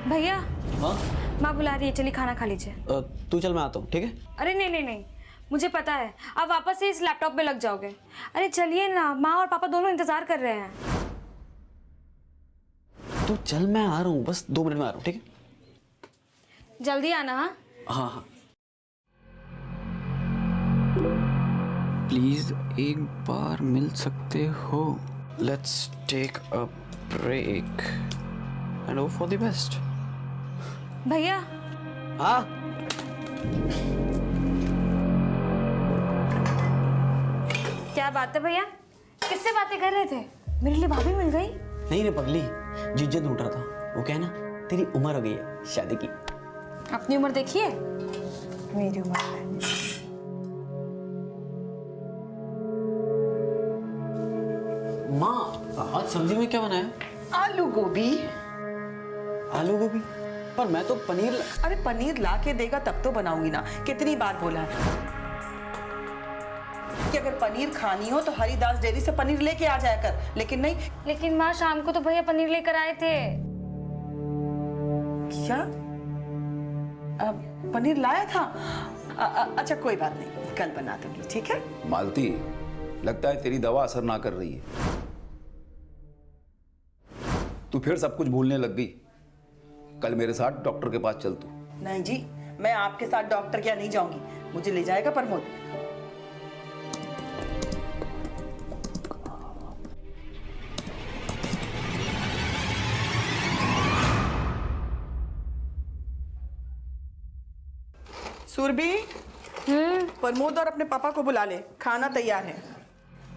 भैया। हाँ माँ बुला रही है, चलिए खाना खा लीजिए। तू चल, मैं आता हूँ, ठीक है? अरे नहीं नहीं नहीं, मुझे पता है आप वापस से इस लैपटॉप पे लग जाओगे। अरे चलिए ना, माँ और पापा दोनों इंतजार कर रहे हैं। तू चल, मैं आ रहा हूँ, बस 2 मिनट में आ रहा हूँ, ठीक है? जल्दी आना। हाँ हाँ हाँ। प्लीज एक बार मिल सकते हो? Let's take a break and hope for the best. भैया। हाँ क्या बात है भैया, किससे बातें कर रहे थे? मेरे लिए भाभी मिल गई? नहीं रे पगली, जीजा ढूंढ रहा था। वो क्या है ना, तेरी उम्र हो गई है शादी की। अपनी उम्र देखिए, मेरी उम्र है। माँ, आज सब्जी में क्या बनाया? आलू गोभी। आलू गोभी? पर मैं तो पनीर। अरे पनीर ला के देगा तब तो बनाऊंगी ना। कितनी बार बोला है कि अगर पनीर खानी हो तो हरिदास डेयरी से पनीर लेके आ जाया कर, लेकिन नहीं। लेकिन माँ शाम को तो भैया पनीर लेकर आए थे। क्या? पनीर लाया था? अच्छा कोई बात नहीं, कल बना दूंगी, ठीक है? मालती, लगता है तेरी दवा असर ना कर रही है। तू फिर सब कुछ भूलने लग गई। कल मेरे साथ डॉक्टर के पास चल तू। नहीं जी, मैं आपके साथ डॉक्टर के यहाँ नहीं जाऊंगी, मुझे ले जाएगा प्रमोद। सुरभि, प्रमोद और अपने पापा को बुला ले, खाना तैयार है।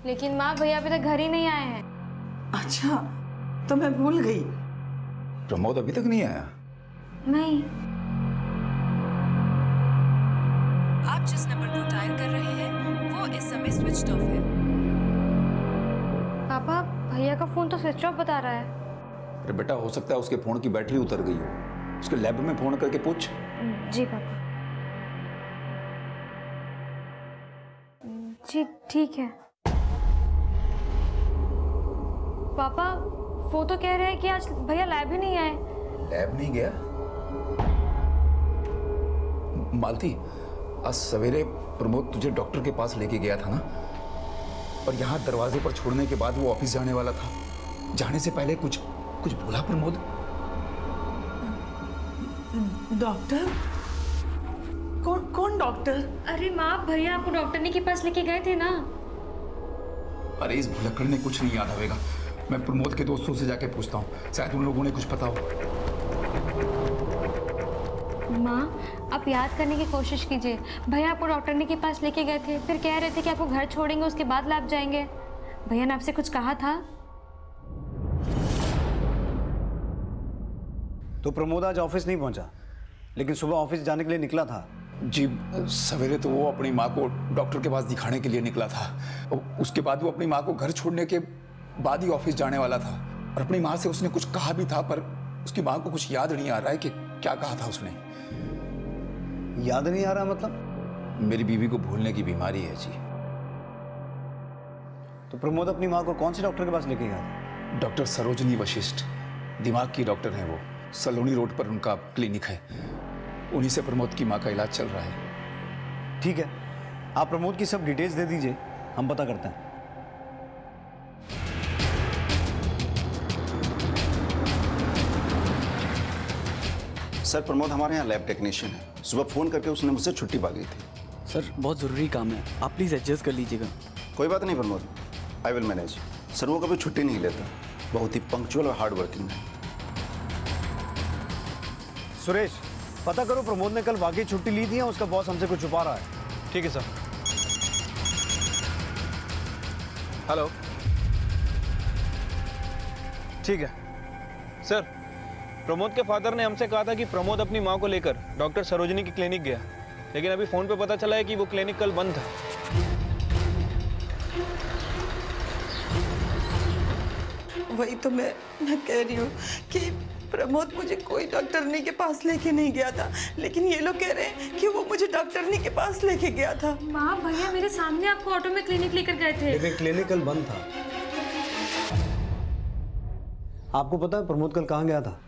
लेकिन माँ भैया अभी तक घर ही नहीं आए हैं। अच्छा, तो मैं भूल गई। प्रमोद अभी तक नहीं आया? नहीं। आप जिस नंबर को डायल कर रहे हैं वो इस समय स्विच ऑफ है। पापा, भैया का फोन तो स्विच ऑफ बता रहा है। अरे बेटा, हो सकता है उसके फोन की बैटरी उतर गई हो। उसके लैब में फोन करके पूछ। जी पापा। जी ठीक है। पापा, वो तो कह रहे हैं कि आज भैया लैब ही नहीं आए। लैब नहीं गया? मालती, आज सवेरे प्रमोद तुझे डॉक्टर के पास लेके गया था ना, और यहाँ दरवाजे पर छोड़ने के बाद वो ऑफिस जाने वाला था। जाने से पहले कुछ बोला प्रमोद? डॉक्टर? कौन डॉक्टर? अरे माँ, भैया आपको डॉक्टरनी के पास लेके गए थे ना। अरे इस भुलक्कड़ ने कुछ नहीं याद आवेगा। मैं प्रमोद के दोस्तों से जाके पूछता हूँ, शायद उन लोगों ने कुछ पता हो। माँ, आप याद करने की कोशिश कीजिए। भैया आपको डॉक्टरनी के पास लेके गए थे, फिर कह रहे थे कि आपको घर छोड़ेंगे, उसके बाद लैब जाएंगे। भैया ने आपसे कुछ कहा था? तो प्रमोद आज ऑफिस नहीं पहुंचा, लेकिन सुबह ऑफिस जाने के लिए निकला था। जी, सवेरे तो वो अपनी माँ को डॉक्टर के पास दिखाने के लिए निकला था। और उसके बाद वो अपनी माँ को घर छोड़ने के बाद ही ऑफिस जाने वाला था। और अपनी माँ से उसने कुछ कहा भी था, पर उसकी माँ को कुछ याद नहीं आ रहा है कि क्या कहा था उसने। याद नहीं आ रहा मतलब? मेरी बीवी को भूलने की बीमारी है जी। तो प्रमोद अपनी माँ को कौन से डॉक्टर के पास लेके गया था? डॉक्टर सरोजनी वशिष्ठ, दिमाग की डॉक्टर हैं वो। सलोनी रोड पर उनका क्लिनिक है। उन्हीं से प्रमोद की माँ का इलाज चल रहा है। ठीक है, आप प्रमोद की सब डिटेल्स दे दीजिए, हम पता करते हैं। सर, प्रमोद हमारे यहाँ लैब टेक्नीशियन है। सुबह फ़ोन करके उसने मुझसे छुट्टी मांगी थी। सर, बहुत ज़रूरी काम है, आप प्लीज़ एडजस्ट कर लीजिएगा। कोई बात नहीं Pramod, I will manage. Sir, वो कभी छुट्टी नहीं लेता, बहुत ही पंक्चुअल और हार्ड वर्किंग है। सुरेश, पता करो प्रमोद ने कल वाकई छुट्टी ली थी या उसका बॉस हमसे कुछ छुपा रहा है। ठीक है सर। हेलो। ठीक है सर, प्रमोद के फादर ने हमसे कहा था कि प्रमोद अपनी माँ को लेकर डॉक्टर सरोजनी की क्लिनिक गया, लेकिन अभी फोन पे पता चला है कि वो क्लिनिक कल बंद था। वही तो मैं कह रही हूँ कि प्रमोद मुझे कोई डॉक्टरनी के पास लेके नहीं गया था, लेकिन ये लोग कह रहे हैं कि वो मुझे डॉक्टरनी के पास लेके गया था। माँ, भैया मेरे सामने आपको ऑटो में क्लिनिक लेकर गए थे। लेकिन क्लिनिक कल बंद था। आपको पता है प्रमोद कल कहाँ गया था?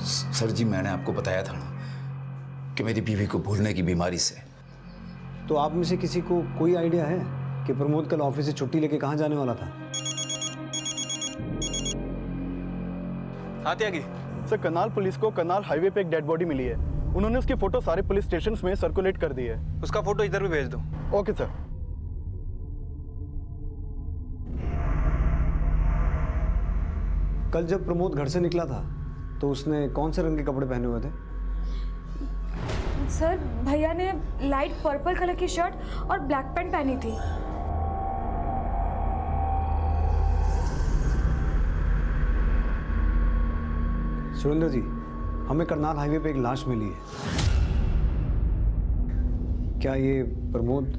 सर जी, मैंने आपको बताया था ना कि मेरी बीवी को भूलने की बीमारी से। तो आप में से किसी को कोई आइडिया है कि प्रमोद कल ऑफिस से छुट्टी लेके कहाँ जाने वाला था? हाँ त्यागी, सर करनाल पुलिस को करनाल हाईवे पे एक डेड बॉडी मिली है। उन्होंने उसकी फोटो सारे पुलिस स्टेशन में सर्कुलेट कर दी है। उसका फोटो इधर भी भेज दो। Okay sir. कल जब प्रमोद घर से निकला था तो उसने कौन से रंग के कपड़े पहने हुए थे? सर भैया ने लाइट पर्पल कलर की शर्ट और ब्लैक पैंट पहनी थी। सुरेंद्र जी, हमें करनाल हाईवे पे एक लाश मिली है। क्या ये प्रमोद?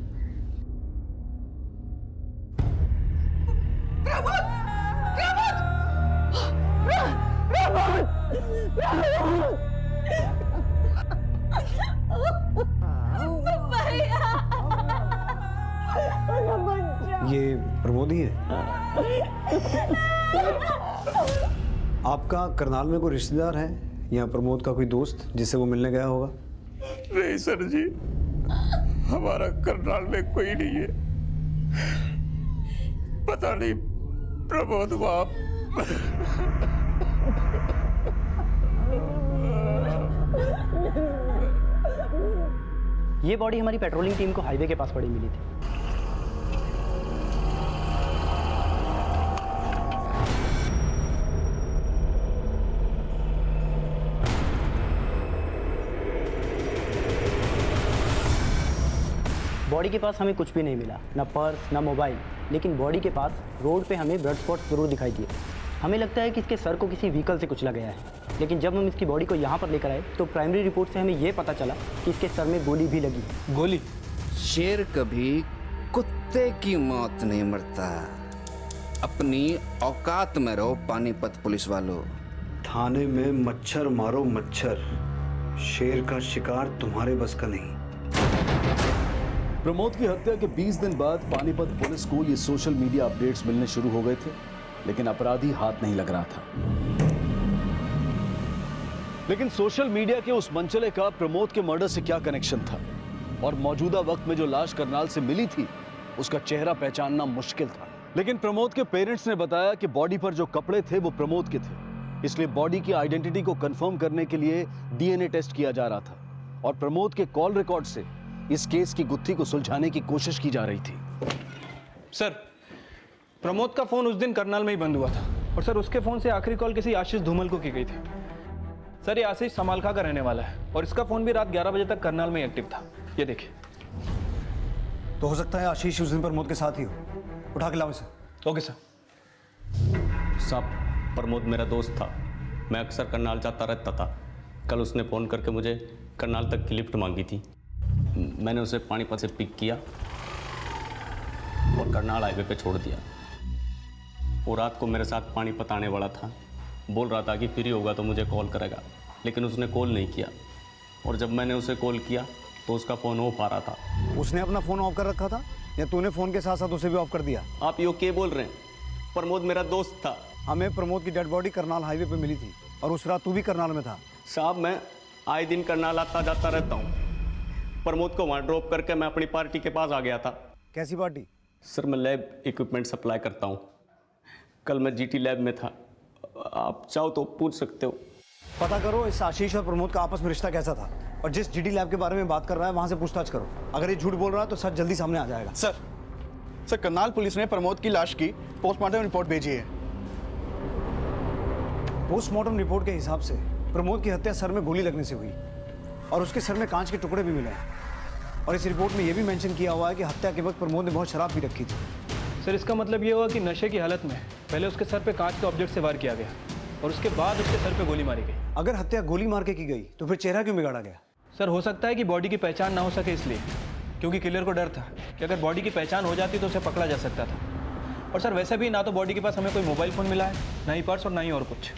ये प्रमोद ही है? आपका करनाल में कोई रिश्तेदार है या प्रमोद का कोई दोस्त जिससे वो मिलने गया होगा? नहीं सर जी, हमारा करनाल में कोई नहीं है। पता नहीं प्रमोद वहां। ये बॉडी हमारी पेट्रोलिंग टीम को हाईवे के पास पड़ी मिली थी। बॉडी के पास हमें कुछ भी नहीं मिला, ना पर्स ना मोबाइल, लेकिन बॉडी के पास रोड पे हमें ब्लड स्पॉट जरूर दिखाई दिए। हमें लगता है कि इसके सर को किसी व्हीकल से कुचला गया है, लेकिन जब हम इसकी बॉडी को यहाँ पर लेकर आए तो प्राइमरी रिपोर्ट से हमें ये पता चला कि इसके सर में गोली भी लगी। गोली? शेर कभी कुत्ते की मौत नहीं मरता। अपनी औकात में रहो पानीपत पुलिस वालों। थाने में मच्छर मारो मच्छर, शेर का शिकार तुम्हारे बस का नहीं। प्रमोद की हत्या के 20 दिन बाद पानीपत पुलिस को ये सोशल मीडिया अपडेट्स मिलने शुरू हो गए थे, लेकिन अपराधी हाथ नहीं लग रहा था। लेकिन सोशल मीडिया के उस मंचले का प्रमोद के मर्डर से क्या कनेक्शन था, और मौजूदा वक्त में जो लाश करनाल से मिली थी उसका चेहरा पहचानना मुश्किल था। लेकिन प्रमोद के पेरेंट्स ने बताया कि बॉडी पर जो कपड़े थे वो प्रमोद के थे, इसलिए बॉडी की आइडेंटिटी को कंफर्म करने के लिए डीएनए टेस्ट किया जा रहा था, और प्रमोद के कॉल रिकॉर्ड से इस केस की गुत्थी को सुलझाने की कोशिश की जा रही थी। सर, प्रमोद का फोन उस दिन करनाल में ही बंद हुआ था, और सर उसके फोन से आखिरी कॉल किसी आशीष धूमल को की गई थी। सर ये आशीष समालखा का रहने वाला है, और इसका फोन भी रात 11 बजे तक करनाल में एक्टिव था। ये देखिए। तो हो सकता है आशीष उस दिन प्रमोद के साथ ही हो। उठा के लाओ इसे। Okay sir. साहब, प्रमोद मेरा दोस्त था, मैं अक्सर करनाल जाता रहता था। कल उसने फ़ोन करके मुझे करनाल तक की लिफ्ट मांगी थी। मैंने उसे पानीपत से पिक किया और करनाल हाईवे पे छोड़ दिया। वो रात को मेरे साथ पानीपत आने वाला था, बोल रहा था कि फ्री होगा तो मुझे कॉल करेगा, लेकिन उसने कॉल नहीं किया, और जब मैंने उसे कॉल किया तो उसका फ़ोन ऑफ आ रहा था। उसने अपना फ़ोन ऑफ कर रखा था या तूने फ़ोन के साथ साथ उसे भी ऑफ कर दिया? आप यो क्या बोल रहे हैं? प्रमोद मेरा दोस्त था। हमें प्रमोद की डेड बॉडी करनाल हाईवे पे मिली थी, और उस रात तू भी करनाल में था। साहब, मैं आए दिन करनाल आता जाता रहता हूँ। प्रमोद को वहाँ ड्रॉप करके मैं अपनी पार्टी के पास आ गया था। कैसी पार्टी? सर, मैं लैब इक्विपमेंट सप्लाई करता हूँ। कल मैं जीटी लैब में था, आप चाहो तो पूछ सकते हो। पता करो इस आशीष और प्रमोद का आपस में रिश्ता कैसा था, और जिस जीटी लैब के बारे में बात कर रहा है वहाँ से पूछताछ करो। अगर ये झूठ बोल रहा है तो सच जल्दी सामने आ जाएगा। सर करनाल पुलिस ने प्रमोद की लाश की पोस्टमार्टम रिपोर्ट भेजी है। पोस्टमार्टम रिपोर्ट के हिसाब से प्रमोद की हत्या सर में गोली लगने से हुई, और उसके सर में कांच के टुकड़े भी मिले हैं। और इस रिपोर्ट में यह भी मेंशन किया हुआ है कि हत्या के वक्त प्रमोद ने बहुत शराब भी रखी थी। सर, इसका मतलब ये हुआ कि नशे की हालत में पहले उसके सर पे कांच के ऑब्जेक्ट से वार किया गया, और उसके बाद उसके सर पे गोली मारी गई। अगर हत्या गोली मार के की गई तो फिर चेहरा क्यों बिगाड़ा गया? सर, हो सकता है कि बॉडी की पहचान ना हो सके इसलिए, क्योंकि किलर को डर था कि अगर बॉडी की पहचान हो जाती तो उसे पकड़ा जा सकता था। और सर वैसे भी ना तो बॉडी के पास हमें कोई मोबाइल फ़ोन मिला है, ना ही पर्स, और ना ही और कुछ।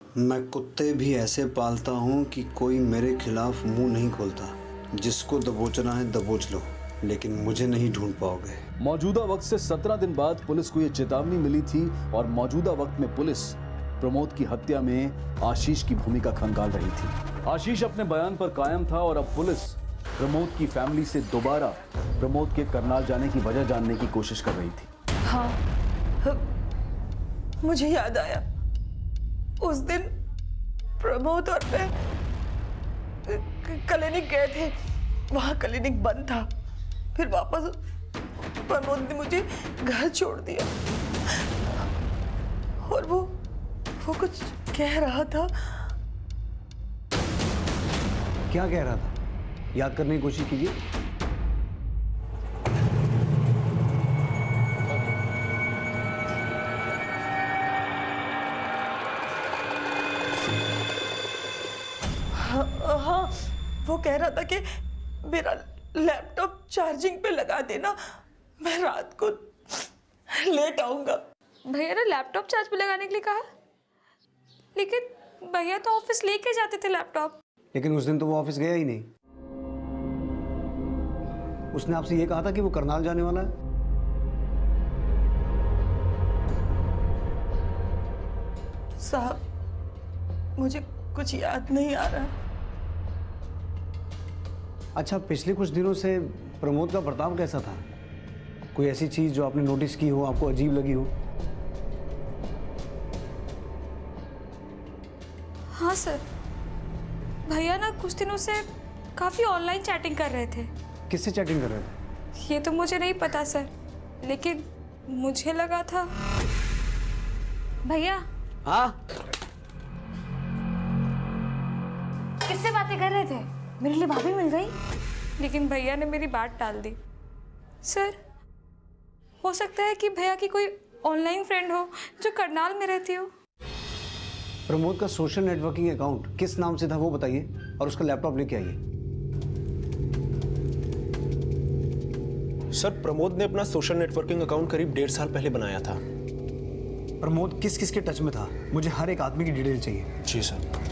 मैं कुत्ते भी ऐसे पालता हूँ कि कोई मेरे खिलाफ मुंह नहीं खोलता। जिसको दबोचना है दबोच लो, लेकिन मुझे नहीं ढूंढ पाओगे। मौजूदा वक्त से 17 दिन बाद पुलिस को यह चेतावनी मिली थी और मौजूदा वक्त में पुलिस प्रमोद की हत्या में आशीष की भूमिका खंगाल रही थी। आशीष अपने बयान पर कायम था और अब पुलिस प्रमोद की फैमिली से दोबारा प्रमोद के करनाल जाने की वजह जानने की कोशिश कर रही थी। हाँ, मुझे याद आया, उस दिन प्रमोद और मैं क्लिनिक गए थे। वहां क्लिनिक बंद था। फिर वापस प्रमोद ने मुझे घर छोड़ दिया और वो कुछ कह रहा था। क्या कह रहा था? याद करने की कोशिश कीजिए। हाँ, वो कह रहा था कि मेरा लैपटॉप चार्जिंग पे लगा देना, मैं रात को लेट आऊंगा। भैया ने लैपटॉप चार्ज पे लगाने के लिए कहा, लेकिन भैया तो ऑफिस लेके जाते थे लैपटॉप। लेकिन उस दिन तो वो ऑफिस गया ही नहीं। उसने आपसे ये कहा था कि वो करनाल जाने वाला है। साहब, मुझे कुछ याद नहीं आ रहा। अच्छा, पिछले कुछ दिनों से प्रमोद का बर्ताव कैसा था? कोई ऐसी चीज जो आपने नोटिस की हो, आपको अजीब लगी हो? हाँ सर, भैया ना कुछ दिनों से काफी ऑनलाइन चैटिंग कर रहे थे। किससे चैटिंग कर रहे थे? ये तो मुझे नहीं पता सर, लेकिन मुझे लगा था। भैया। हाँ? किससे बातें कर रहे थे? मेरे लिए भाभी मिल गई। लेकिन भैया ने मेरी बात टाल दी। सर, हो सकता है कि भैया की कोई ऑनलाइन फ्रेंड हो जो करनाल में रहती हो। प्रमोद का सोशल नेटवर्किंग अकाउंट किस नाम से था वो बताइए, और उसका लैपटॉप लेके आइए। सर, प्रमोद ने अपना सोशल नेटवर्किंग अकाउंट करीब 1.5 साल पहले बनाया था। प्रमोद किस किस के टच में था? मुझे हर एक आदमी की डिटेल चाहिए। जी सर।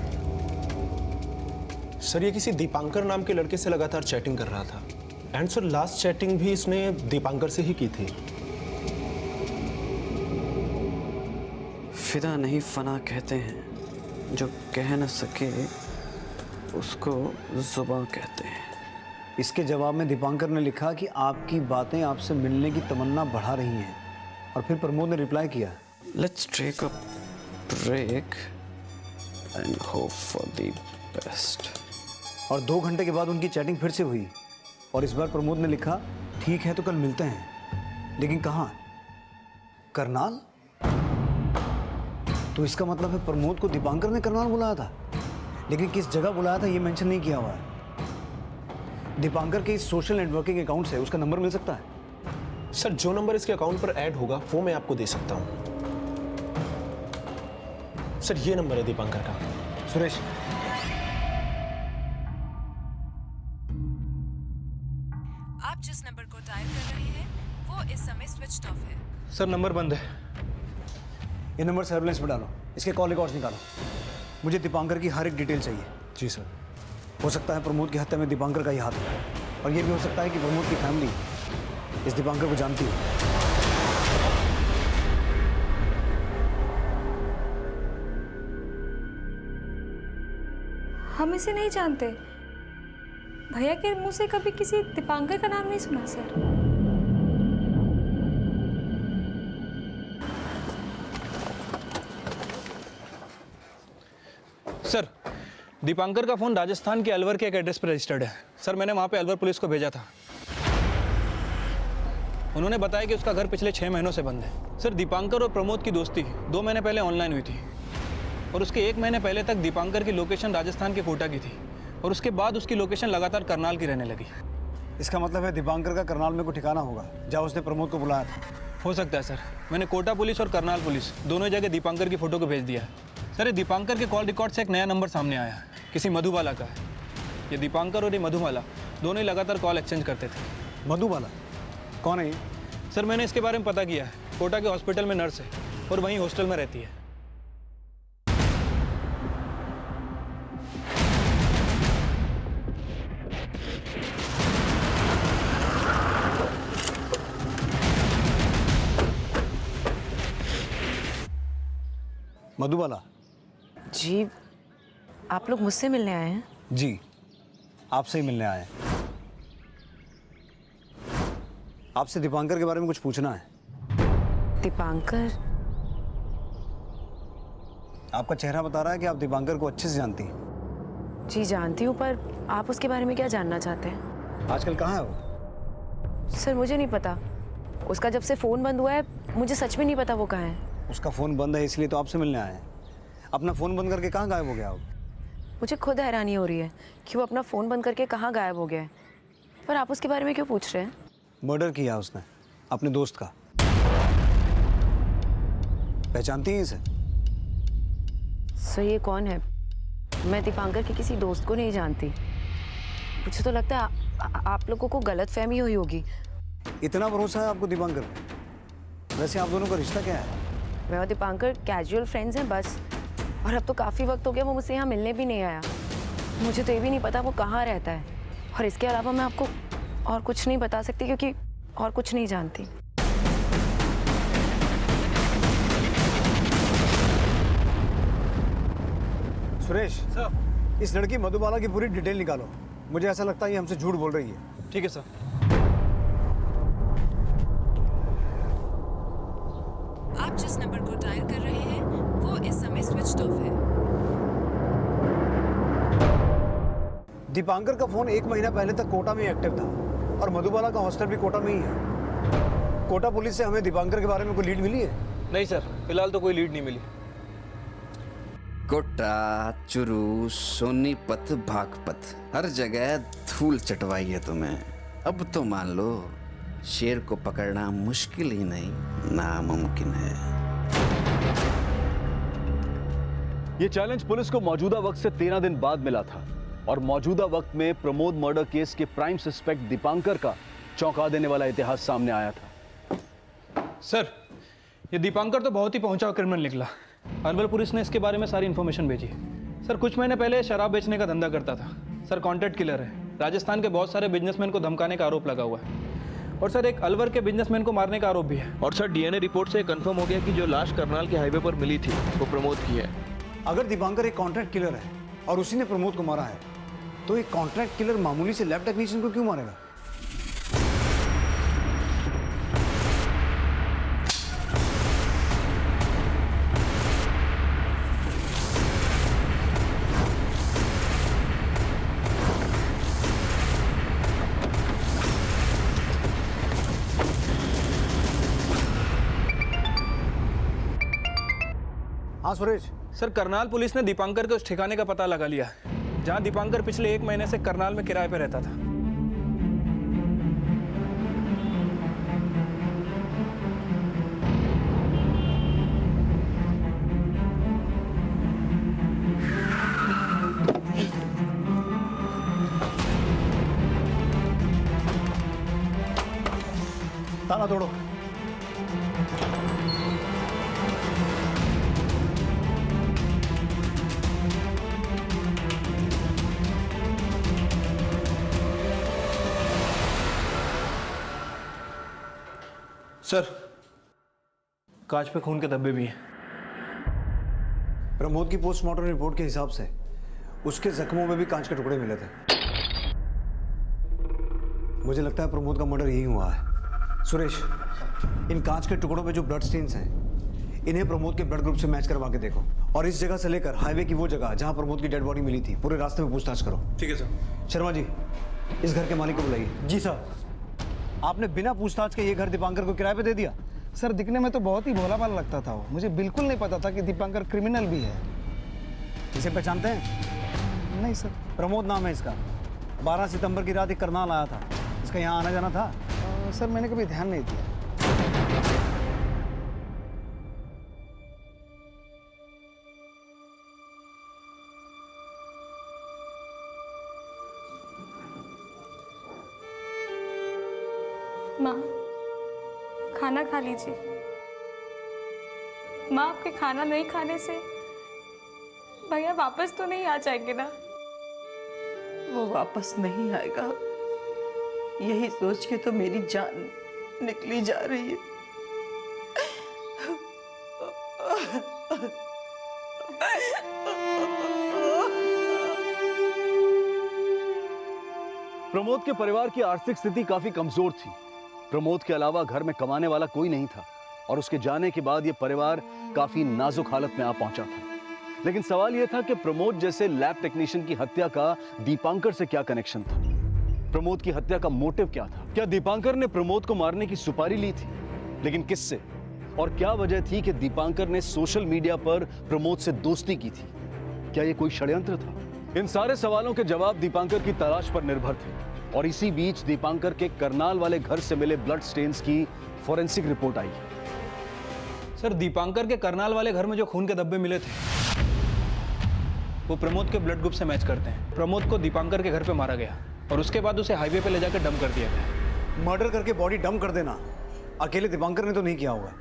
सर, ये किसी दीपांकर नाम के लड़के से लगातार चैटिंग कर रहा था। एंड सर, लास्ट चैटिंग भी इसने दीपांकर से ही की थी। फिदा नहीं फना कहते हैं, जो कह न सके उसको जुबां कहते हैं। इसके जवाब में दीपांकर ने लिखा कि आपकी बातें आपसे मिलने की तमन्ना बढ़ा रही हैं, और फिर प्रमोद ने रिप्लाई किया, let's take a break and hope for the best. और 2 घंटे के बाद उनकी चैटिंग फिर से हुई, और इस बार प्रमोद ने लिखा, ठीक है तो कल मिलते हैं, लेकिन कहाँ? करनाल? तो इसका मतलब है प्रमोद को दीपांकर ने करनाल बुलाया था, लेकिन किस जगह बुलाया था ये मेंशन नहीं किया हुआ है। दीपांकर के इस सोशल नेटवर्किंग अकाउंट से उसका नंबर मिल सकता है? सर, जो नंबर इसके अकाउंट पर ऐड होगा वो मैं आपको दे सकता हूँ। सर, ये नंबर है दीपांकर का। सुरेश, आप जिस नंबर को डायल कर रहे हैं वो इस समय स्विच्ड ऑफ है। सर, नंबर बंद है। ये नंबर सर्विलेंस में डालो, इसके कॉल रिकॉर्ड्स निकालो। मुझे दीपांकर की हर एक डिटेल चाहिए। जी सर। हो सकता है प्रमोद की हत्या में दीपांकर का ही हाथ है, और ये भी हो सकता है कि प्रमोद की फैमिली इस दीपांकर को जानती हो। हम इसे नहीं जानते। भैया के मुंह से कभी किसी दीपांकर का नाम नहीं सुना सर। सर, दीपांकर का फोन राजस्थान के अलवर के एक एड्रेस पर रजिस्टर्ड है। सर, मैंने वहाँ पे अलवर पुलिस को भेजा था। उन्होंने बताया कि उसका घर पिछले 6 महीनों से बंद है। सर, दीपांकर और प्रमोद की दोस्ती 2 महीने पहले ऑनलाइन हुई थी, और उसके 1 महीने पहले तक दीपांकर की लोकेशन राजस्थान के कोटा की थी, और उसके बाद उसकी लोकेशन लगातार करनाल की रहने लगी। इसका मतलब है दीपांकर का करनाल में कोई ठिकाना होगा जहाँ उसने प्रमोद को बुलाया था। हो सकता है सर। मैंने कोटा पुलिस और करनाल पुलिस दोनों जगह दीपांकर की फोटो को भेज दिया है। सर, ये दीपांकर के कॉल रिकॉर्ड से एक नया नंबर सामने आया है, किसी मधुबाला का है। ये दीपांकर और ये मधुबाला दोनों ही लगातार कॉल एक्सचेंज करते थे। मधुबाला कौन है ये? सर, मैंने इसके बारे में पता किया है। कोटा के हॉस्पिटल में नर्स है और वहीं हॉस्टल में रहती है। मधुबाला। जी, आप लोग मुझसे मिलने आए हैं? जी, आपसे ही मिलने आए हैं। आपसे दीपांकर के बारे में कुछ पूछना है। दीपांकर? आपका चेहरा बता रहा है कि आप दीपांकर को अच्छे से जानती हैं। जी जानती हूँ, पर आप उसके बारे में क्या जानना चाहते हैं? आजकल कहाँ है वो? सर मुझे नहीं पता। उसका जब से फ़ोन बंद हुआ है मुझे सच में नहीं पता वो कहाँ है। उसका फ़ोन बंद है इसलिए तो आपसे मिलने आए हैं। अपना फ़ोन बंद करके कहाँ गायब हो गया वो? मुझे खुद हैरानी हो रही है कि वो अपना फ़ोन बंद करके कहाँ गायब हो गया है। पर आप उसके बारे में क्यों पूछ रहे हैं? मर्डर किया उसने अपने दोस्त का। पहचानती हैं इसे? सर ये कौन है? मैं दीपांकर के किसी दोस्त को नहीं जानती। मुझे तो लगता है आप लोगों को गलतफहमी हुई होगी। इतना भरोसा है आपको दीपांकर पे? वैसे आप दोनों का रिश्ता क्या है? मैं और दीपांकर कैजुअल फ्रेंड्स हैं बस। और अब तो काफ़ी वक्त हो गया वो मुझसे यहाँ मिलने भी नहीं आया। मुझे तो ये भी नहीं पता वो कहाँ रहता है। और इसके अलावा मैं आपको और कुछ नहीं बता सकती क्योंकि और कुछ नहीं जानती। सुरेश सर, इस लड़की मधुबाला की पूरी डिटेल निकालो। मुझे ऐसा लगता है ये हमसे झूठ बोल रही है। ठीक है सर। आप जिस नंबर को डायल कर रहे हैं वो इस समय स्विच ऑफ है। दीपांकर का फोन 1 महीना पहले तक कोटा में एक्टिव था और मधुबाला का हॉस्टल भी कोटा में ही है। कोटा पुलिस से हमें दीपांकर के बारे में कोई लीड मिली है? नहीं सर, फिलहाल तो कोई लीड नहीं मिली। कोटा, चुरू, सोनीपत, बागपत, हर जगह धूल चटवाई है तुम्हें। अब तो मान लो शेर को पकड़ना मुश्किल ही नहीं नामुमकिन है। ये चैलेंज पुलिस को मौजूदा वक्त से 13 दिन बाद मिला था और मौजूदा वक्त में प्रमोद मर्डर केस के प्राइम सस्पेक्ट दीपांकर का चौंका देने वाला इतिहास सामने आया था। सर, ये दीपांकर तो बहुत ही पहुंचा हुआ क्रिमिनल निकला। अर्बल पुलिस ने इसके बारे में सारी इन्फॉर्मेशन भेजी। सर कुछ महीने पहले शराब बेचने का धंधा करता था। सर कॉन्ट्रैक्ट किलर है। राजस्थान के बहुत सारे बिजनेसमैन को धमकाने का आरोप लगा हुआ है। और सर एक अलवर के बिजनेसमैन को मारने का आरोप भी है। और सर डीएनए रिपोर्ट से कंफर्म हो गया कि जो लाश करनाल के हाईवे पर मिली थी वो प्रमोद की है। अगर दीपांकर एक कॉन्ट्रैक्ट किलर है और उसी ने प्रमोद को मारा है तो एक कॉन्ट्रैक्ट किलर मामूली से लैब टेक्नीशियन को क्यों मारेगा? हाँ सुरेश। सर करनाल पुलिस ने दीपांकर के उस ठिकाने का पता लगा लिया जहां दीपांकर पिछले 1 महीने से करनाल में किराए पर रहता था। ताला तोड़ो। सर कांच पे खून के धब्बे भी हैं। प्रमोद की पोस्टमार्टम रिपोर्ट के हिसाब से उसके जख्मों में भी कांच के टुकड़े मिले थे। मुझे लगता है प्रमोद का मर्डर यही हुआ है। सुरेश, इन कांच के टुकड़ों पे जो ब्लड स्टेन्स हैं इन्हें प्रमोद के ब्लड ग्रुप से मैच करवा के देखो और इस जगह से लेकर हाईवे की वो जगह जहां प्रमोद की डेड बॉडी मिली थी पूरे रास्ते में पूछताछ करो। ठीक है सर। शर्मा जी, इस घर के मालिक को बुलाइए। जी सर। आपने बिना पूछताछ के ये घर दीपांकर को किराए पे दे दिया? सर दिखने में तो बहुत ही भोला भाला लगता था वो। मुझे बिल्कुल नहीं पता था कि दीपांकर क्रिमिनल भी है। इसे पहचानते हैं? नहीं सर। प्रमोद नाम है इसका। 12 सितंबर की रात एक करनाल आया था। इसका यहाँ आना जाना था? सर मैंने कभी ध्यान नहीं दिया। माँ खाना खा लीजिए। माँ आपके खाना नहीं खाने से भैया वापस तो नहीं आ जाएंगे ना? वो वापस नहीं आएगा, यही सोच के तो मेरी जान निकली जा रही है। प्रमोद के परिवार की आर्थिक स्थिति काफी कमजोर थी। प्रमोद के अलावा घर में कमाने वाला कोई नहीं था और उसके जाने के बाद यह परिवार काफी नाजुक हालत में आ पहुंचा था। लेकिन सवाल यह था कि प्रमोद जैसे लैब टेक्नीशियन की हत्या का दीपांकर से क्या कनेक्शन था? प्रमोद की हत्या का मोटिव क्या था? क्या दीपांकर ने प्रमोद को मारने की सुपारी ली थी? लेकिन किससे? और क्या वजह थी कि दीपांकर ने सोशल मीडिया पर प्रमोद से दोस्ती की थी? क्या यह कोई षड्यंत्र था? इन सारे सवालों के जवाब दीपांकर की तलाश पर निर्भर थे और इसी बीच दीपांकर के करनाल वाले घर से मिले ब्लड स्टेन्स की फॉरेंसिक रिपोर्ट आई। सर, दीपांकर के करनाल वाले घर में जो खून के धब्बे मिले थे वो प्रमोद के ब्लड ग्रुप से मैच करते हैं। प्रमोद को दीपांकर के घर पे मारा गया और उसके बाद उसे हाईवे पे ले जाकर डंप कर दिया गया। मर्डर करके बॉडी डंप कर देना अकेले दीपांकर ने तो नहीं किया होगा।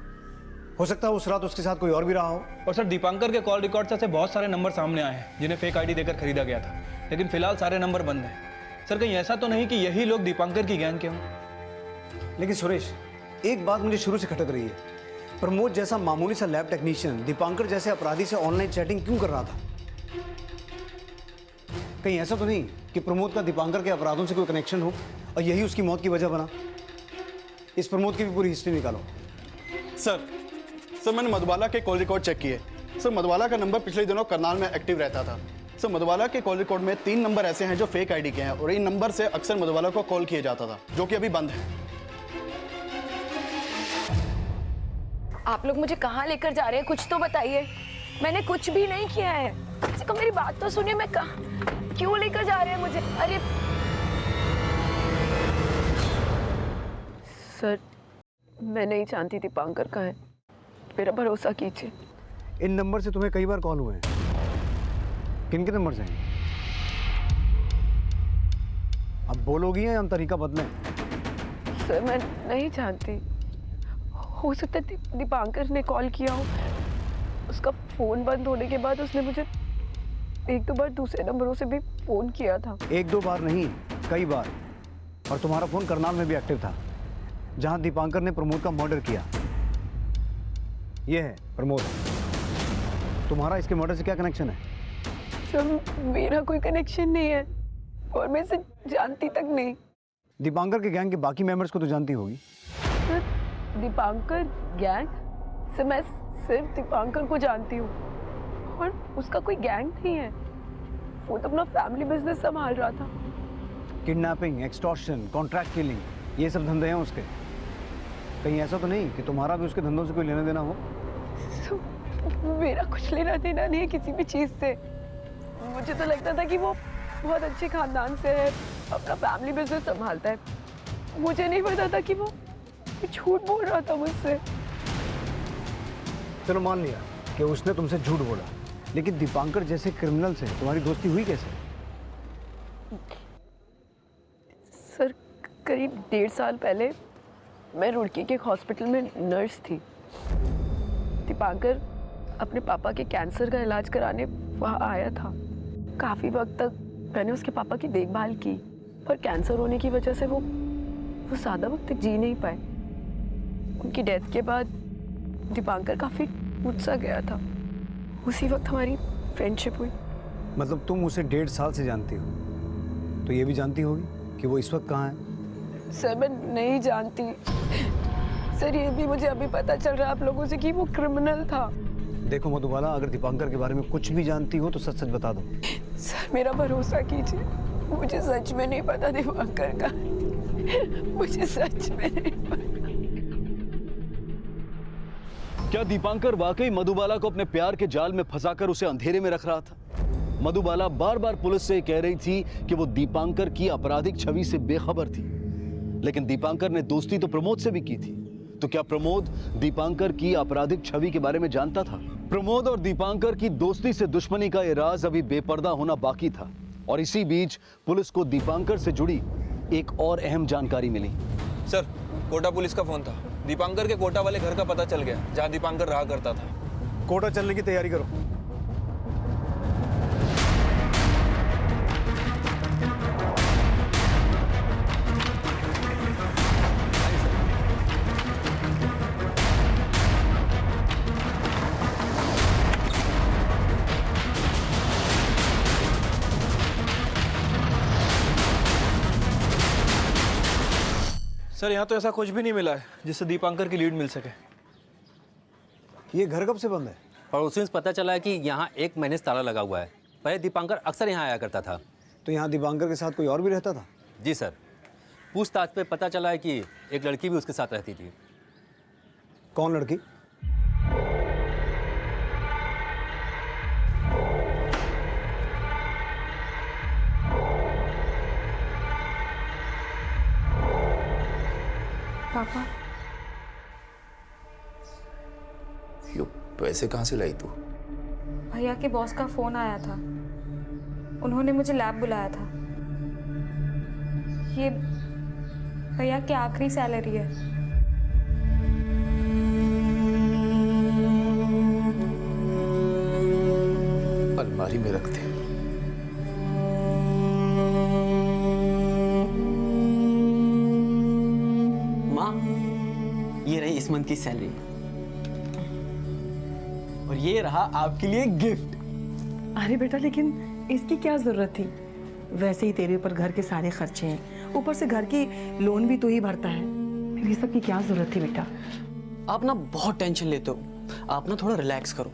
हो सकता है उस रात उसके साथ कोई और भी रहा हो। और सर, दीपांकर के कॉल रिकॉर्ड से बहुत सारे नंबर सामने आए हैं जिन्हें फेक आईडी देकर खरीदा गया था, लेकिन फिलहाल सारे नंबर बंद हैं। सर, कहीं ऐसा तो नहीं कि यही लोग दीपांकर की गैंग के हों? लेकिन सुरेश, एक बात मुझे शुरू से खटक रही है। प्रमोद जैसा मामूली सा लैब टेक्नीशियन दीपांकर जैसे अपराधी से ऑनलाइन चैटिंग क्यों कर रहा था? कहीं ऐसा तो नहीं कि प्रमोद का दीपांकर के अपराधों से कोई कनेक्शन हो और यही उसकी मौत की वजह बना? इस प्रमोद की भी पूरी हिस्ट्री निकालो। सर मैंने मधुबाला के कॉल रिकॉर्ड चेक किए। सर, मधुबाला का नंबर पिछले दिनों करनाल में एक्टिव रहता था। सर, मधुबाला के कॉल रिकॉर्ड में 3 नंबर ऐसे हैं जो फेक आईडी के हैं और इन नंबर से अक्सर मधुबाला को कॉल किया जाता था, जो कि अभी बंद है। आप लोग मुझे कहाँ लेकर जा रहे हैं? कुछ तो बताइए। मैंने कुछ भी नहीं किया है। कम से कम मेरी बात तो सुनिए। मैं कहाँ, क्यों लेकर जा रहे हैं मुझे? अरे सर, मैं नहीं जानती दीपांकर कहाँ है, मेरा भरोसा कीजिए। इन नंबर से तुम्हें कई बार कॉल हुए हैं। किन के नंबर से हैं? अब बोलोगी या हम तरीका बदलें? सर, मैं नहीं जानती। हो सकता है दीपांकर ने कॉल किया हो। उसका फ़ोन बंद होने के बाद उसने मुझे 1-2 बार दूसरे नंबरों से भी फ़ोन किया था। 1-2 बार नहीं, कई बार। और तुम्हारा फ़ोन करनाल में भी एक्टिव था, जहां दीपांकर ने प्रमोद का मर्डर किया। ये है प्रमोद। तुम्हारा इसके मर्डर से क्या कनेक्शन है? सर, मेरा कोई कनेक्शन नहीं है और मैं इसे जानती तक नहीं। दीपांकर के गैंग के बाकी मेंबर्स को तो जानती होगी। Sir, Dipankar gang? सर, मैं सिर्फ दीपांकर को जानती हूँ और उसका कोई गैंग नहीं है। वो तो अपना फैमिली बिजनेस संभाल रहा था। किडनैपिंग, एक्सटॉर्शन, कॉन्ट्रैक्ट किलिंग, ये सब धंधे हैं उसके। कहीं ऐसा तो नहीं कि तुम्हारा भी उसके धंधों से कोई लेना देना हो? मेरा कुछ लेना देना नहीं है किसी भी चीज़ से। मुझे तो लगता था कि वो बहुत अच्छे खानदान से है, अपना फैमिली बिजनेस संभालता है। मुझे नहीं पता था कि वो झूठ बोल रहा था मुझसे। चलो मान लिया कि उसने तुमसे झूठ बोला, लेकिन दीपांकर जैसे क्रिमिनल से तुम्हारी दोस्ती हुई कैसे? सर, करीब 1.5 साल पहले मैं रुड़की के एक हॉस्पिटल में नर्स थी। दीपांकर अपने पापा के कैंसर का इलाज कराने वहाँ आया था। काफ़ी वक्त तक मैंने उसके पापा की देखभाल की, पर कैंसर होने की वजह से वो ज़्यादा वक्त तक जी नहीं पाए। उनकी डेथ के बाद दीपांकर काफ़ी टूट सा गया था। उसी वक्त हमारी फ्रेंडशिप हुई। मतलब तुम उसे 1.5 साल से जानती हो, तो ये भी जानती होगी कि वो इस वक्त कहाँ है? सर, मैं नहीं जानती। सर, ये भी मुझे अभी पता चल रहा है आप लोगों से कि वो क्रिमिनल था। देखो मधुबाला, अगर दीपांकर के बारे में कुछ भी जानती हो तो सच सच बता दो। सर, मेरा भरोसा कीजिए, मुझे सच में नहीं पता दीपांकर का। मुझे सच में नहीं पता। क्या दीपांकर वाकई मधुबाला को अपने प्यार के जाल में फंसाकर उसे अंधेरे में रख रहा था? मधुबाला बार बार पुलिस से कह रही थी कि वो दीपांकर की आपराधिक छवि से बेखबर थी, लेकिन दीपांकर ने दोस्ती तो प्रमोद से भी की थी। तो क्या प्रमोद दीपांकर की आपराधिक छवि के बारे में जानता था? प्रमोद और दीपांकर की दोस्ती से दुश्मनी का ये राज अभी बेपर्दा होना बाकी था और इसी बीच पुलिस को दीपांकर से जुड़ी एक और अहम जानकारी मिली। सर, कोटा पुलिस का फोन था। दीपांकर के कोटा वाले घर का पता चल गया, जहां दीपांकर रहा करता था। कोटा चलने की तैयारी करो। सर यहाँ तो ऐसा कुछ भी नहीं मिला है जिससे दीपांकर की लीड मिल सके। ये घर कब से बंद है? पड़ोसियों से पता चला है कि यहाँ 1 महीने से ताला लगा हुआ है। पहले दीपांकर अक्सर यहाँ आया करता था। तो यहाँ दीपांकर के साथ कोई और भी रहता था? जी सर, पूछताछ पे पता चला है कि एक लड़की भी उसके साथ रहती थी। कौन लड़की? पापा, ये पैसे कहाँ से लाई तू? भैया के बॉस का फोन आया था, उन्होंने मुझे लैब बुलाया था। ये भैया की आखिरी सैलरी है। अलमारी में रख दे। माँ, ये रही इस मंथ की सैलरी और ये रहा आपके लिए गिफ्ट। अरे बेटा, लेकिन इसकी क्या जरूरत थी? वैसे ही तेरे ऊपर घर के सारे खर्चे हैं, ऊपर से घर की लोन भी तू ही भरता है, फिर ये सब की क्या जरूरत थी बेटा? आप ना बहुत टेंशन लेते हो, आप ना थोड़ा रिलैक्स करो।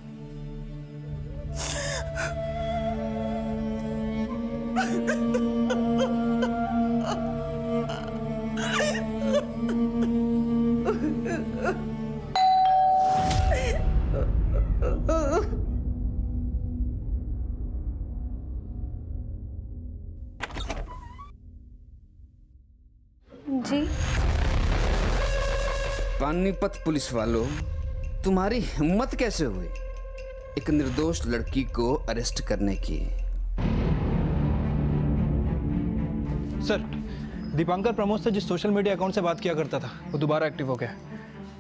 जी पानीपत पुलिस वालों, तुम्हारी हिम्मत कैसे हुई एक निर्दोष लड़की को अरेस्ट करने की? सर, दीपांकर प्रमोद से जिस सोशल मीडिया अकाउंट से बात किया करता था वो दोबारा एक्टिव हो गया है।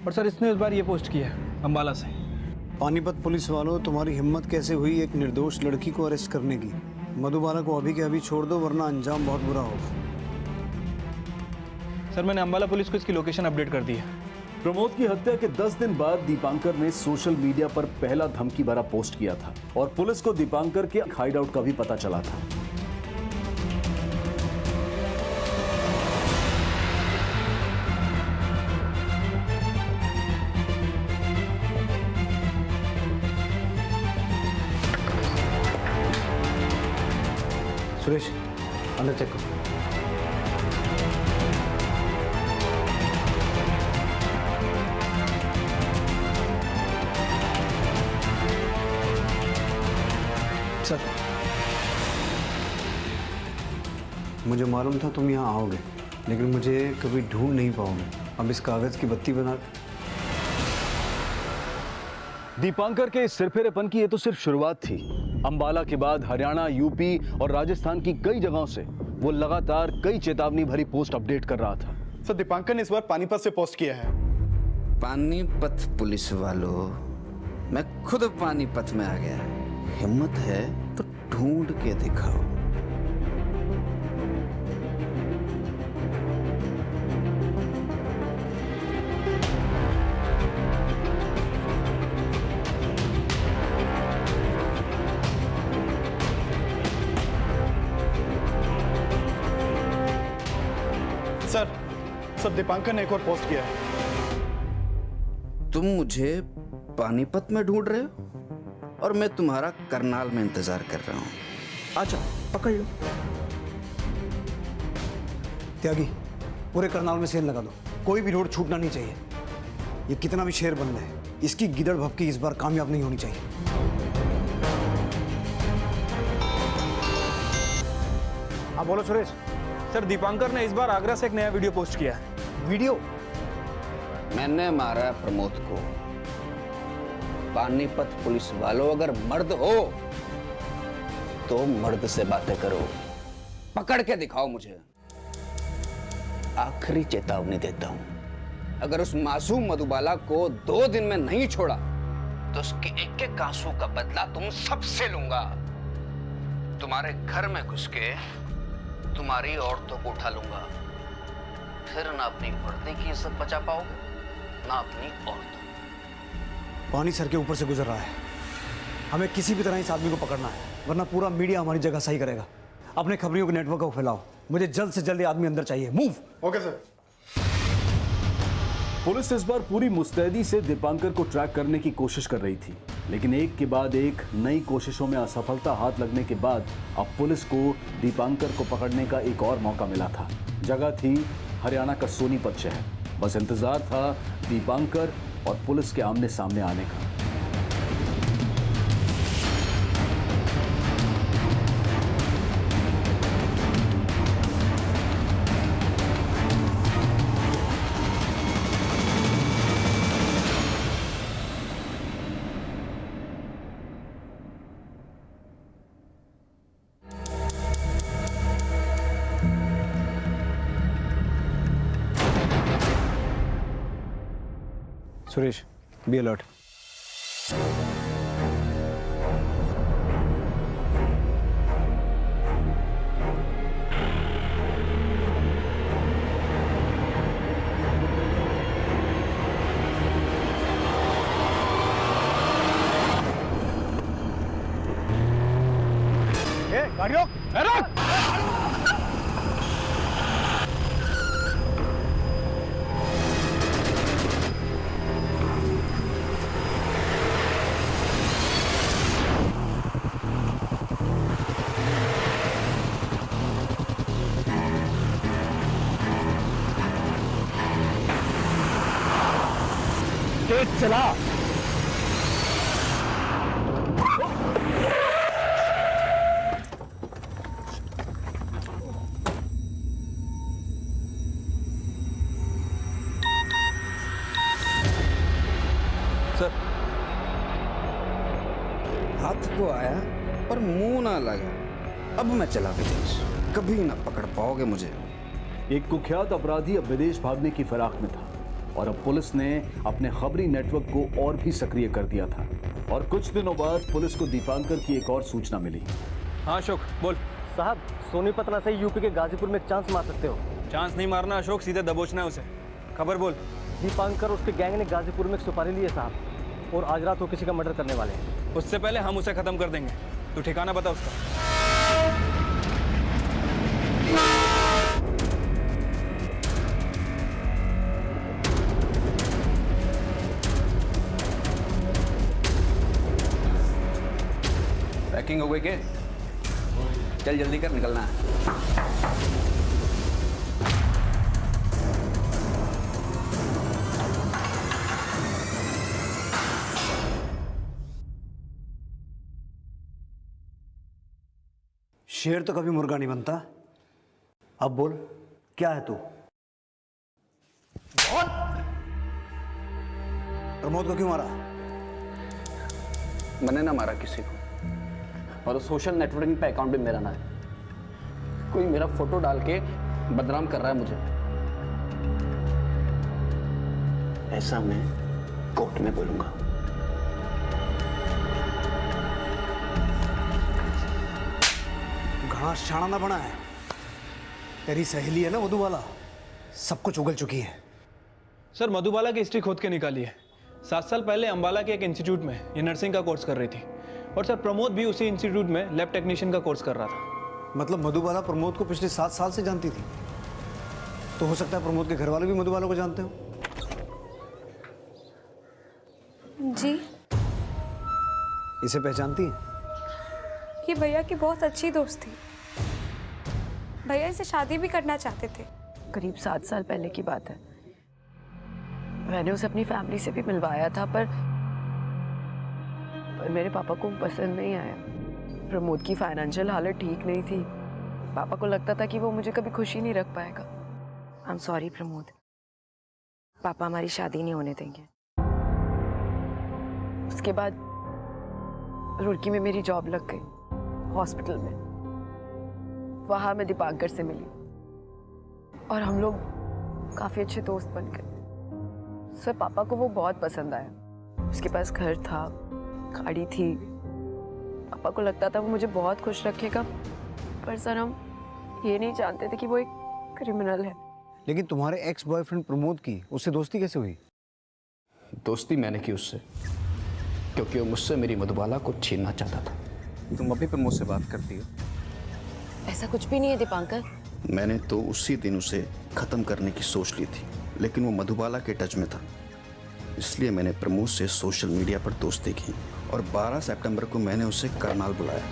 और सर, इसने इस बार ये पोस्ट किया है अंबाला से। पानीपत पुलिस वालों, तुम्हारी हिम्मत कैसे हुई एक निर्दोष लड़की को अरेस्ट करने की? मधुबाला को अभी के अभी छोड़ दो, वरना अंजाम बहुत बुरा होगा। सर, मैंने अंबाला पुलिस को इसकी लोकेशन अपडेट कर दी है। प्रमोद की हत्या के 10 दिन बाद दीपांकर ने सोशल मीडिया पर पहला धमकी भरा पोस्ट किया था और पुलिस को दीपांकर के हाइडआउट का भी पता चला था। सुरेश, अंदर चेक करो। सर, मुझे मालूम था तुम यहाँ आओगे, लेकिन मुझे कभी ढूंढ नहीं पाओगे। अब इस कागज की बत्ती बना। दीपांकर के इस सिरफिरेपन की ये तो सिर्फ शुरुआत थी। अंबाला के बाद हरियाणा, यूपी और राजस्थान की कई जगहों से वो लगातार कई चेतावनी भरी पोस्ट अपडेट कर रहा था। सर, दीपांकर ने इस बार पानीपत से पोस्ट किया है। पानीपत पुलिस वालों, मैं खुद पानीपत में आ गया। हिम्मत है तो ढूंढ के दिखाओ। सर, दीपांकर ने एक और पोस्ट किया है। तुम मुझे पानीपत में ढूंढ रहे हो और मैं तुम्हारा करनाल में इंतजार कर रहा हूँ। अच्छा, पकड़ लो। त्यागी, पूरे करनाल में सेल लगा दो, कोई भी रोड छूटना नहीं चाहिए। ये कितना भी शेर बन है, इसकी गिदड़ भपकी इस बार कामयाब नहीं होनी चाहिए। हाँ बोलो सुरेश। सर, दीपांकर ने इस बार आगरा से एक नया वीडियो पोस्ट किया है। वीडियो? मैंने मारा प्रमोद को। पानीपत पुलिस वालों, अगर मर्द हो तो मर्द से बातें करो, पकड़ के दिखाओ मुझे। आखिरी चेतावनी देता हूं, अगर उस मासूम मधुबाला को 2 दिन में नहीं छोड़ा तो उसके एक-एक आंसू का बदला तुम सबसे लूंगा। तुम्हारे घर में घुस के तुम्हारी औरतों को उठा लूंगा, फिर ना अपनी वर्दी की इज्जत बचा पाओगे ना अपनी औरतों। पानी सर के ऊपर से गुजर रहा है, हमें किसी भी तरह इस आदमी को पकड़ना है, वरना पूरा मीडिया हमारी जगह सही करेगा। अपने खबरियों के नेटवर्क को फैलाओ, मुझे जल्द से जल्द ये आदमी अंदर चाहिए। मूव। Okay sir. पुलिस इस बार पूरी मुस्तैदी से दीपांकर को ट्रैक करने की कोशिश कर रही थी, लेकिन एक के बाद एक नई कोशिशों में असफलता हाथ लगने के बाद अब पुलिस को दीपांकर को पकड़ने का एक और मौका मिला था। जगह थी हरियाणा का सोनीपत शहर। बस इंतजार था दीपांकर और पुलिस के आमने सामने आने का। Suresh, be alert. गाड़ियों तेज चला। सर, हाथ को आया पर मुंह ना लगा। अब मैं चला विदेश, कभी ना पकड़ पाओगे मुझे। एक कुख्यात अपराधी अब विदेश भागने की फिराक में था और अब पुलिस ने अपने खबरी नेटवर्क को और भी सक्रिय कर दिया था। और कुछ दिनों बाद पुलिस को दीपांकर की एक और सूचना मिली। हाँ अशोक, बोल। साहब, सोनीपत से यूपी के गाजीपुर में एक चांस मार सकते हो। चांस नहीं मारना अशोक, सीधे दबोचना है उसे। खबर बोल। दीपांकर उसके गैंग ने गाजीपुर में एक सुपारी ली है साहब, और आज रात वो किसी का मर्डर करने वाले हैं। उससे पहले हम उसे खत्म कर देंगे। तू ठिकाना बता उसका। पैकिंग हो गई के? चल जल्दी कर, निकलना है। शेर तो कभी मुर्गा नहीं बनता। अब बोल, क्या है तू? प्रमोद को क्यों मारा? मैंने ना मारा किसी को, और सोशल नेटवर्किंग पे अकाउंट भी मेरा ना है। कोई मेरा फोटो डाल के बदनाम कर रहा है मुझे। ऐसा मैं कोर्ट में बोलूंगा। घास छाना ना बना है। तेरी सहेली है ना मधुबाला, सब कुछ उगल चुकी है। सर, मधुबाला की हिस्ट्री खोद के निकाली है। 7 साल पहले अंबाला के एक इंस्टीट्यूट में ये नर्सिंग का कोर्स कर रही थी, और सर प्रमोद भी उसी इंस्टीट्यूट में लैब टेक्नीशियन का कोर्स कर रहा था। मतलब मधुबाला प्रमोद को पिछले 7 साल से जानती थी? तो हो सकता है प्रमोद के घर वाले भी मधुबाला को जानते हो। जी, इसे पहचानती है? ये भैया की बहुत अच्छी दोस्त थी। भैया इसे शादी भी करना चाहते थे। करीब 7 साल पहले की बात है। मैंने उसे अपनी फैमिली से भी मिलवाया था, पर मेरे पापा को पसंद नहीं आया। प्रमोद की फाइनेंशियल हालत ठीक नहीं थी। पापा को लगता था कि वो मुझे कभी खुशी नहीं रख पाएगा। आई एम सॉरी प्रमोद, पापा हमारी शादी नहीं होने देंगे। उसके बाद रुड़की में मेरी जॉब लग गई, हॉस्पिटल में। वहाँ मैं दीपांकर से मिली और हम लोग काफ़ी अच्छे दोस्त बन गए। सर, पापा को वो बहुत पसंद आया। उसके पास घर था, गाड़ी थी। पापा को लगता था वो मुझे बहुत खुश रखेगा, पर सर हम ये नहीं जानते थे कि वो एक क्रिमिनल है। लेकिन तुम्हारे एक्स बॉयफ्रेंड प्रमोद की उससे दोस्ती कैसे हुई? दोस्ती मैंने की उससे, क्योंकि वो मुझसे मेरी मधुबाला को छीनना चाहता था। तुम अभी प्रमोद से बात करती हो? ऐसा कुछ भी नहीं है दीपांकर। मैंने तो उसी दिन उसे खत्म करने की सोच ली थी, लेकिन वो मधुबाला के टच में था। इसलिए मैंने प्रमोद से सोशल मीडिया पर दोस्ती की और 12 सितंबर को मैंने उसे करनाल बुलाया।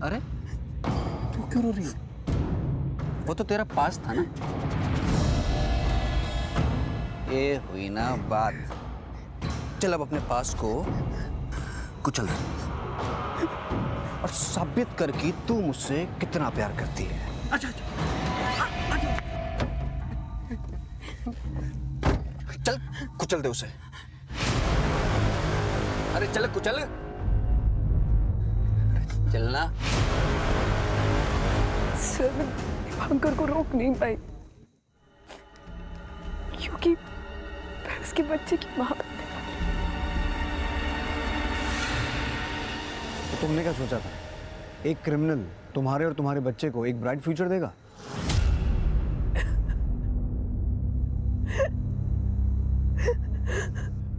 अरे तू क्यों रो रही है? वो तो तेरा पास था ना। ये हुई ना बात। चल अब अपने पास को कुचल दे और साबित कर कि तू मुझसे कितना प्यार करती है। अच्छा चल कुचल दे उसे। अरे चल कुचल, चलना। सर मैं दीपांकर को रोक नहीं पाई क्योंकि मैं उसके बच्चे की माँ बनने वाली। तो तुमने क्या सोचा था? एक क्रिमिनल तुम्हारे और तुम्हारे बच्चे को एक ब्राइट फ्यूचर देगा?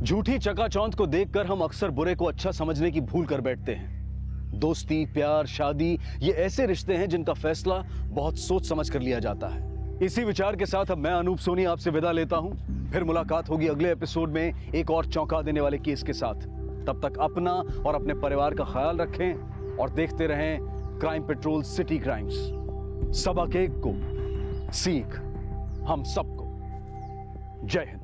झूठी चकाचौंध को देखकर हम अक्सर बुरे को अच्छा समझने की भूल कर बैठते हैं। दोस्ती, प्यार, शादी ये ऐसे रिश्ते हैं जिनका फैसला बहुत सोच समझ कर लिया जाता है। इसी विचार के साथ अब मैं अनूप सोनी आपसे विदा लेता हूं। फिर मुलाकात होगी अगले एपिसोड में एक और चौंका देने वाले केस के साथ। तब तक अपना और अपने परिवार का ख्याल रखें और देखते रहें क्राइम पेट्रोल सिटी क्राइम्स। सबक एक को सीख हम सबको। जय हिंद।